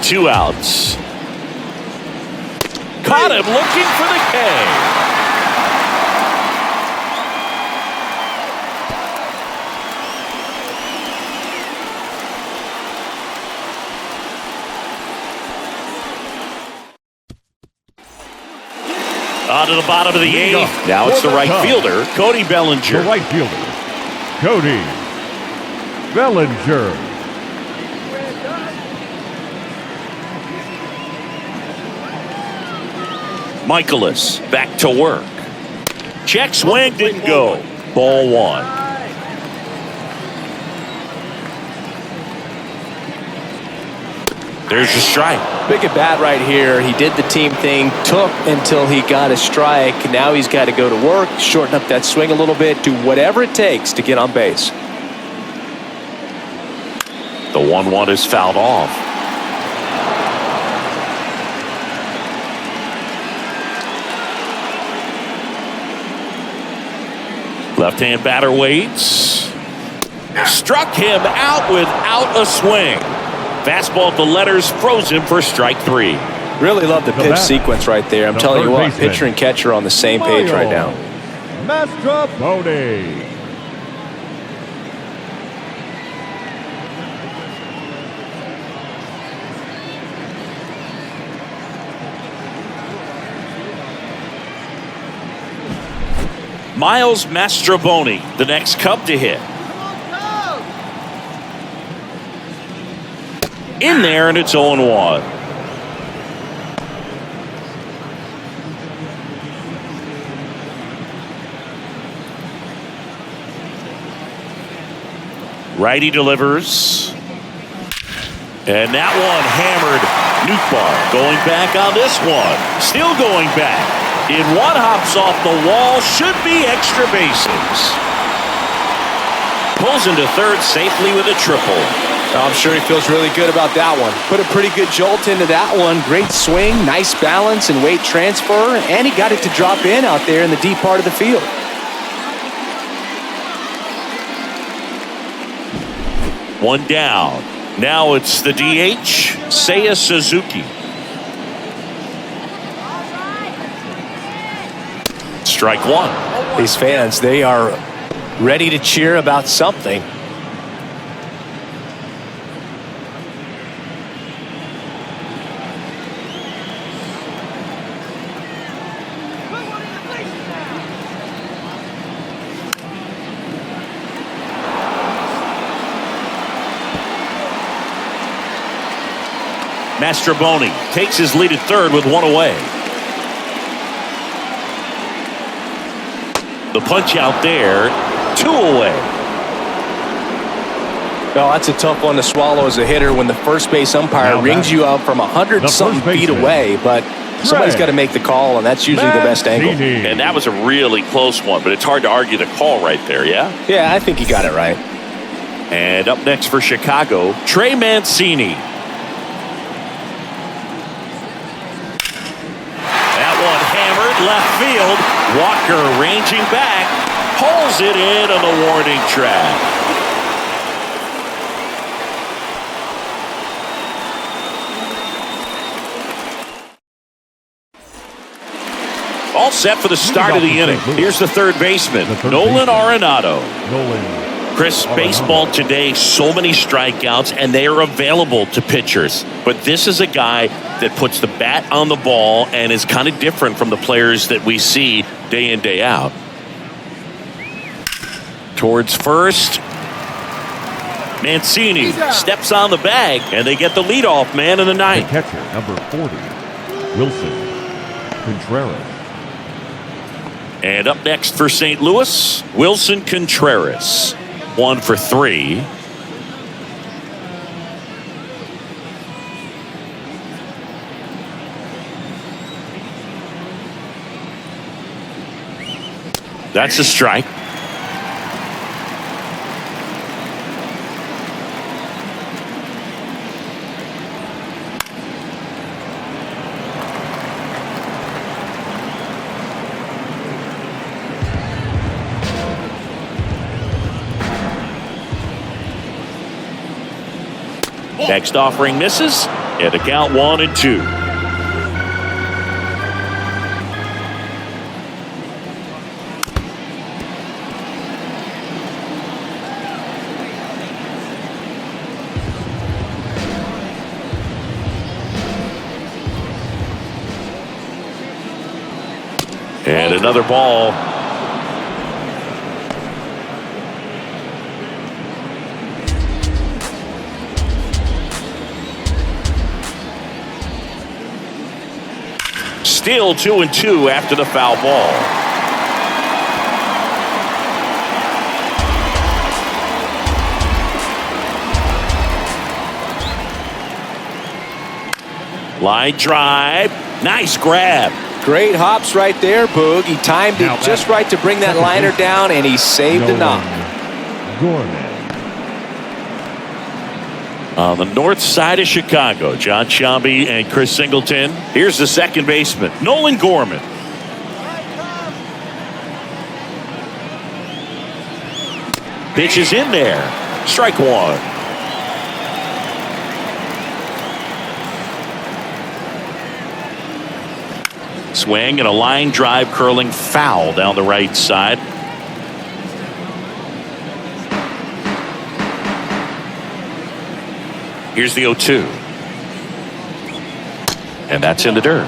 2 outs. Caught him looking for the K. On to the bottom of the 8th. Now it's the right fielder, Cody Bellinger. The right fielder, Cody Bellinger. Michaelis back to work. Check swing, didn't go. Ball 1. There's a strike. Big at bat right here. He did the team thing, took until he got a strike. Now he's got to go to work, shorten up that swing a little bit, do whatever it takes to get on base. The 1-1 is fouled off. Left-hand batter waits. Struck him out without a swing. Fastball at the letters, froze him for strike 3. Really love the pitch sequence right there. I'm telling you what, pitcher and catcher on the same page right now. Mastrobuoni. Miles Mastrobuoni, the next Cub to hit. In there, and it's 0-1. Righty delivers. And that one hammered. Nootbaar going back on this one. Still going back. In one, hops off the wall. Should be extra bases. Pulls into third safely with a triple. I'm sure he feels really good about that one. Put a pretty good jolt into that one. Great swing, nice balance and weight transfer, and he got it to drop in out there in the deep part of the field. One down. Now it's the DH, Seiya Suzuki. Strike 1. These fans, they are ready to cheer about something. Mastrobuoni takes his lead at third with 1 away. The punch out there, 2 away. Well, that's a tough one to swallow as a hitter when the first base umpire rings you up from 100-something feet away, but somebody's got to make the call, and that's usually the best angle. And that was a really close one, but it's hard to argue the call right there, yeah? Yeah, I think you got it right. And up next for Chicago, Trey Mancini. Left field, Walker ranging back, pulls it in on the warning track. All set for the start of the inning. Here's the third baseman, Nolan Arenado. Chris, baseball today, so many strikeouts, and they are available to pitchers. But this is a guy that puts the bat on the ball and is kind of different from the players that we see day in, day out. Towards first. Mancini steps on the bag, and they get the leadoff man in the ninth. The catcher, number 40, Wilson Contreras. And up next for St. Louis, Wilson Contreras. 1 for 3. That's a strike. Next offering misses, and the count 1-2. And another ball. Still 2-2 after the foul ball. Line drive. Nice grab. Great hops right there, Boog. He timed it just right to bring that liner down, and he saved a knock. Gorman. On the north side of Chicago, John Sciambi and Chris Singleton. Here's the second baseman, Nolan Gorman. Pitch is in there. Strike one. Swing and a line drive curling foul down the right side. Here's the 0-2. And that's in the dirt.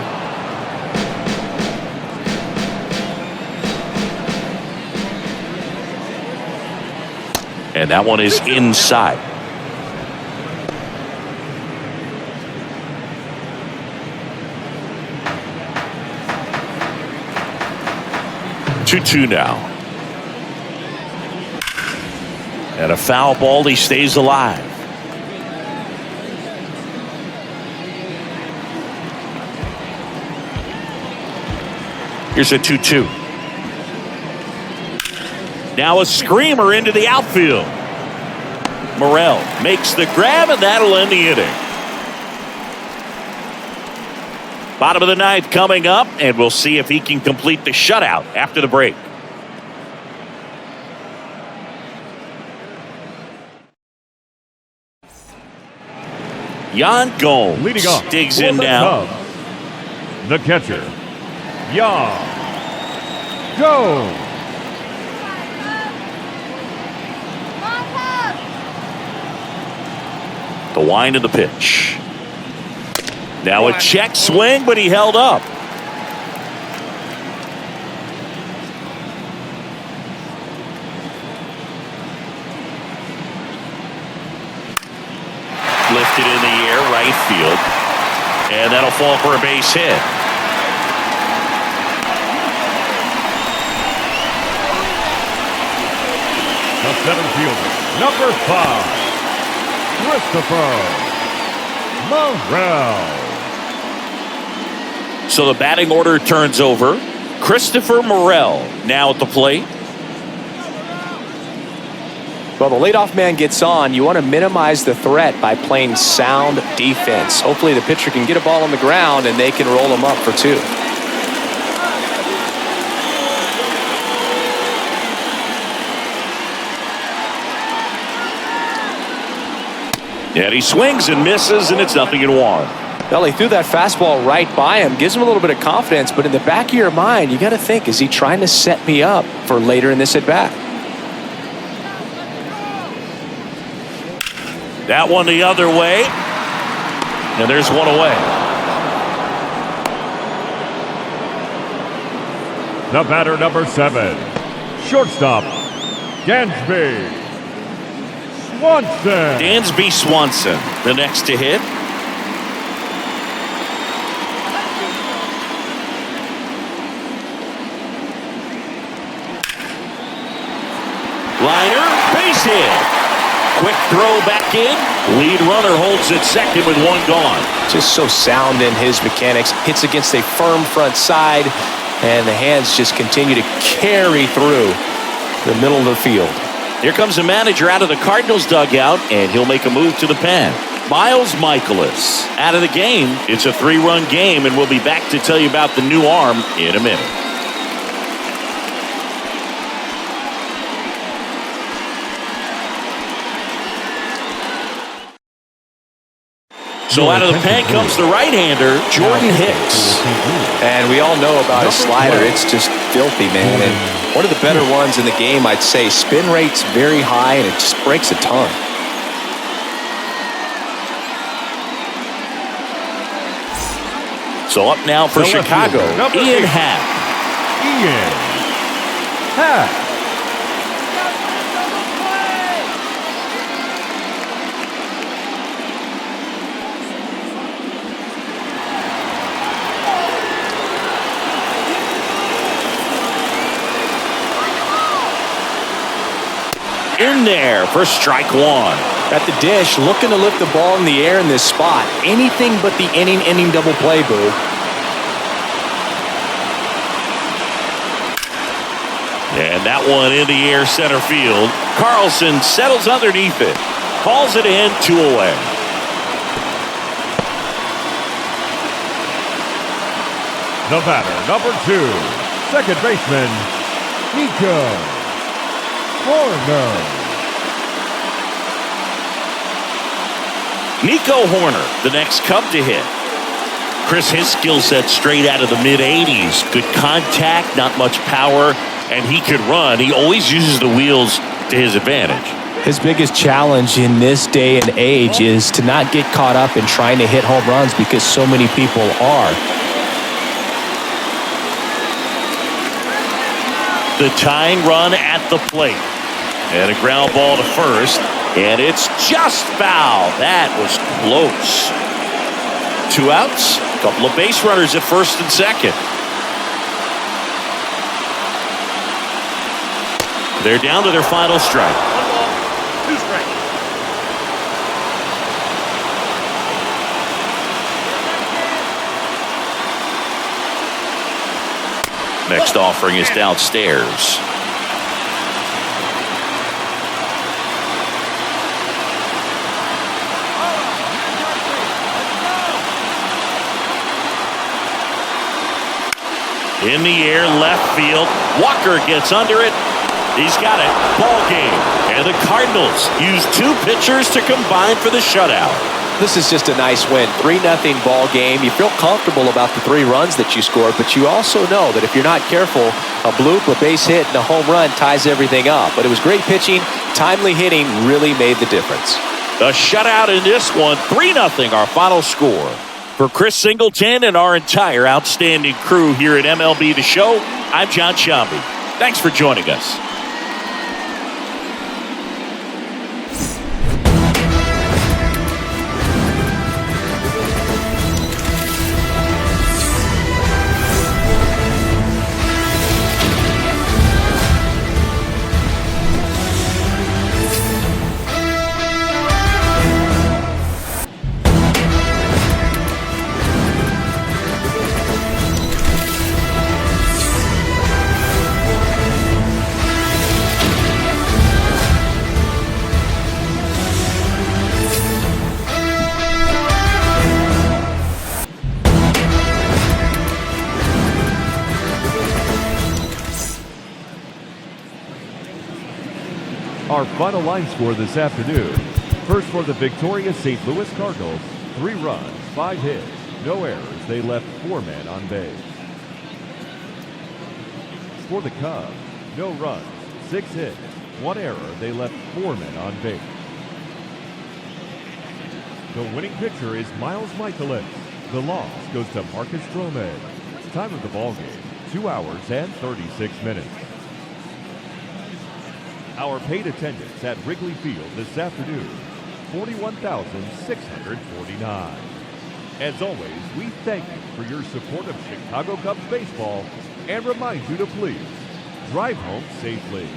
And that one is inside. Two now. And a foul ball. He stays alive. Here's a 2-2. Now a screamer into the outfield. Morel makes the grab, and that'll end the inning. Bottom of the ninth coming up, and we'll see if he can complete the shutout after the break. Yan Gomes Leading off digs for in the now. Cubs, the catcher, Yan Gomes. The wind of the pitch. Now a check swing, but he held up. Lifted in the air, right field. And that'll fall for a base hit. The center fielder, number 5, Christopher Morel. So the batting order turns over. Christopher Morel now at the plate. Well, the leadoff man gets on. You want to minimize the threat by playing sound defense. Hopefully the pitcher can get a ball on the ground and they can roll him up for 2. And he swings and misses, and it's 0-1. Well, he threw that fastball right by him. Gives him a little bit of confidence, but in the back of your mind, you got to think, is he trying to set me up for later in this at-bat? That one the other way. And there's one away. The batter, number 7, shortstop, Dansby Swanson. Dansby Swanson, the next to hit. Liner, base hit. Quick throw back in. Lead runner holds at second with one gone. Just so sound in his mechanics. Hits against a firm front side, and the hands just continue to carry through the middle of the field. Here comes the manager out of the Cardinals dugout, and he'll make a move to the pen. Miles Michaelis out of the game. It's a 3-run game, and we'll be back to tell you about the new arm in a minute. So out of the pen comes the right-hander, Jordan Hicks. And we all know about his slider. It's just filthy, man. And one of the better ones in the game, I'd say. Spin rate's very high, and it just breaks a ton. So up now for Chicago, Ian Happ. Ian Happ. In there for strike one. At the dish, looking to lift the ball in the air in this spot. Anything but the inning double play, Boo. And that one in the air center field. Carlson settles underneath it. Calls it in, 2 away. The batter, number 2, second baseman, Nico Horner. Nico Horner, the next Cub to hit. Chris, his skill set straight out of the mid-'80s. Good contact, not much power, and he could run. He always uses the wheels to his advantage. His biggest challenge in this day and age is to not get caught up in trying to hit home runs because so many people are. The tying run at the plate. And a ground ball to first. And it's just foul. That was close. 2 outs. A couple of base runners at first and second. They're down to their final strike. 2 strikes. Next offering is downstairs. In the air, left field. Walker gets under it. He's got it. Ball game. And the Cardinals use 2 pitchers to combine for the shutout. This is just a nice win. 3-0 ball game. You feel comfortable about the 3 runs that you scored, but you also know that if you're not careful, a bloop, a base hit, and a home run ties everything up. But it was great pitching. Timely hitting really made the difference. The shutout in this one, 3-0 our final score. For Chris Singleton and our entire outstanding crew here at MLB The Show, I'm John Shambi. Thanks for joining us. Our final line score this afternoon. First for the victorious St. Louis Cardinals, 3 runs, 5 hits, no errors. They left 4 men on base. For the Cubs, no runs, 6 hits, 1 error. They left 4 men on base. The winning pitcher is Miles Michaelis. The loss goes to Marcus Stroman. Time of the ball game, 2 hours and 36 minutes. Our paid attendance at Wrigley Field this afternoon, 41,649. As always, we thank you for your support of Chicago Cubs baseball and remind you to please drive home safely.